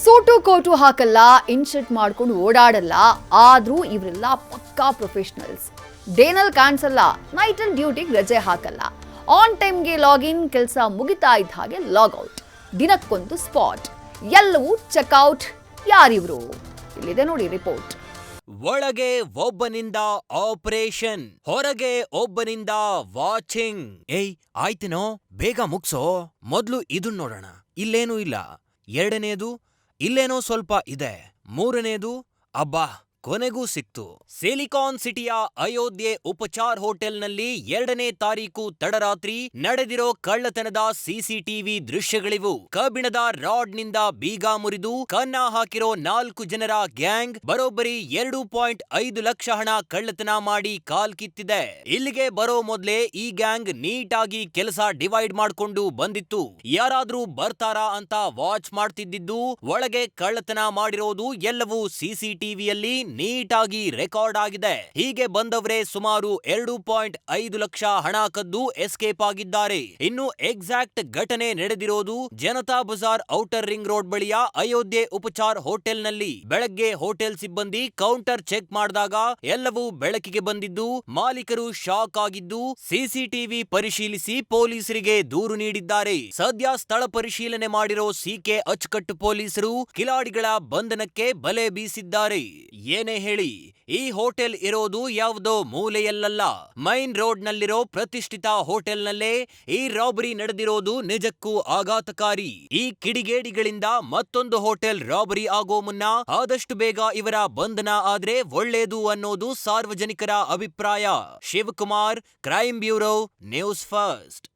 Suit coat ಹಾಕಲ್ಲ, ಇನ್ಶರ್ಟ್ ಮಾಡ್ಕೊಂಡು ಓಡಾಡಲ್ಲ. ಆದ್ರೂ ಇವರೆಲ್ಲ ಪಕ್ಕಾ ಪ್ರೊಫೆಷನಲ್ಸ್. ಡೇನಲ್ಲಿ ಕಾಣಿಸಲ್ಲ, ನೈಟಲ್ಲಿ ಡ್ಯೂಟಿಗೆ ರಜೆ ಹಾಕಲ್ಲ. ಆನ್ ಟೈಮ್ಗೆ ಲಾಗಿನ್, ಕೆಲಸ ಮುಗಿತಾ ಇದ್ದ ಹಾಗೆ ಲಾಗೌಟ್. ದಿನಕ್ಕೊಂದು ಸ್ಪಾಟ್, ಎಲ್ಲವೂ ಚೆಕ್ಔಟ್. ಯಾರಿವ್ರು? ಇಲ್ಲಿದೆ ನೋಡಿ ರಿಪೋರ್ಟ್. ಒಳಗೆ ಒಬ್ಬನಿಂದ ಆಪರೇಷನ್, ಹೊರಗೆ ಒಬ್ಬನಿಂದ ವಾಚಿಂಗ್. ಏಯ್ ಆಯ್ತೇನೋ, ಬೇಗ ಮುಗ್ಸೋ. ಮೊದ್ಲು ಇದನ್ ನೋಡೋಣ. ಇಲ್ಲೇನೂ ಇಲ್ಲ. ಎರಡನೇದು, ಇಲ್ಲೇನೋ ಸ್ವಲ್ಪ ಇದೆ. ಮೂರನೇದು, ಅಬ್ಬಾ ಕೊನೆಗೂ ಸಿಕ್ತು. ಸಿಲಿಕಾನ್ ಸಿಟಿಯ ಅಯೋಧ್ಯೆ ಉಪಚಾರ್ ಹೋಟೆಲ್ನಲ್ಲಿ 2ನೇ ತಾರೀಕು ತಡರಾತ್ರಿ ನಡೆದಿರೋ ಕಳ್ಳತನದ ಸಿಸಿಟಿವಿ ದೃಶ್ಯಗಳಿವು. ಕಬ್ಬಿಣದ ರಾಡ್ನಿಂದ ಬೀಗ ಮುರಿದು ಕನ್ನ ಹಾಕಿರೋ 4 ಜನರ ಗ್ಯಾಂಗ್ ಬರೋಬ್ಬರಿ 2.5 ಲಕ್ಷ ಹಣ ಕಳ್ಳತನ ಮಾಡಿ ಕಾಲ್ಕಿತ್ತಿದೆ. ಇಲ್ಲಿಗೆ ಬರೋ ಮೊದ್ಲೇ ಈ ಗ್ಯಾಂಗ್ ನೀಟಾಗಿ ಕೆಲಸ ಡಿವೈಡ್ ಮಾಡ್ಕೊಂಡು ಬಂದಿತ್ತು. ಯಾರಾದ್ರೂ ಬರ್ತಾರಾ ಅಂತ ವಾಚ್ ಮಾಡ್ತಿದ್ದಿದ್ದು. ಒಳಗೆ ಕಳ್ಳತನ ಮಾಡಿರೋದು ಎಲ್ಲವೂ ಸಿಸಿಟಿವಿಯಲ್ಲಿ ನೀಟಾಗಿ ರೆಕಾರ್ಡ್ ಆಗಿದೆ. ಹೀಗೆ ಬಂದವರೇ ಸುಮಾರು 2.5 ಲಕ್ಷ ಹಣ ಕದ್ದು ಎಸ್ಕೇಪ್ ಆಗಿದ್ದಾರೆ. ಇನ್ನು ಎಕ್ಸಾಕ್ಟ್ ಘಟನೆ ನಡೆದಿರೋದು Janata Bazaar outer ring road ಬಳಿಯ ಅಯೋಧ್ಯೆ ಉಪಚಾರ್ ಹೋಟೆಲ್ನಲ್ಲಿ. ಬೆಳಗ್ಗೆ ಹೋಟೆಲ್ ಸಿಬ್ಬಂದಿ ಕೌಂಟರ್ ಚೆಕ್ ಮಾಡಿದಾಗ ಎಲ್ಲವೂ ಬೆಳಕಿಗೆ ಬಂದಿದ್ದು ಮಾಲೀಕರು ಶಾಕ್ ಆಗಿದ್ದು ಸಿಸಿಟಿವಿ ಪರಿಶೀಲಿಸಿ ಪೊಲೀಸರಿಗೆ ದೂರು ನೀಡಿದ್ದಾರೆ. ಸದ್ಯ ಸ್ಥಳ ಪರಿಶೀಲನೆ ಮಾಡಿರೋ ಸಿಕೆ ಅಚ್ಚುಕಟ್ಟು ಪೊಲೀಸರು ಕಿಲಾಡಿಗಳ ಬಂಧನಕ್ಕೆ ಬಲೆ ಬೀಸಿದ್ದಾರೆ. ಏನೇ ಹೇಳಿ, ಈ ಹೋಟೆಲ್ ಇರೋದು ಯಾವುದೋ ಮೂಲೆಯಲ್ಲ, ಮೈನ್ ರೋಡ್ ನಲ್ಲಿರೋ ಪ್ರತಿಷ್ಠಿತ ಹೋಟೆಲ್ನಲ್ಲೇ ಈ ರಾಬರಿ ನಡೆದಿರೋದು ನಿಜಕ್ಕೂ ಆಘಾತಕಾರಿ. ಈ ಕಿಡಿಗೇಡಿಗಳಿಂದ ಮತ್ತೊಂದು ಹೋಟೆಲ್ ರಾಬರಿ ಆಗೋ ಮುನ್ನ ಆದಷ್ಟು ಬೇಗ ಇವರ ಬಂಧನ ಆದ್ರೆ ಒಳ್ಳೇದು ಅನ್ನೋದು ಸಾರ್ವಜನಿಕರ ಅಭಿಪ್ರಾಯ. Shivakumar, crime bureau, news first.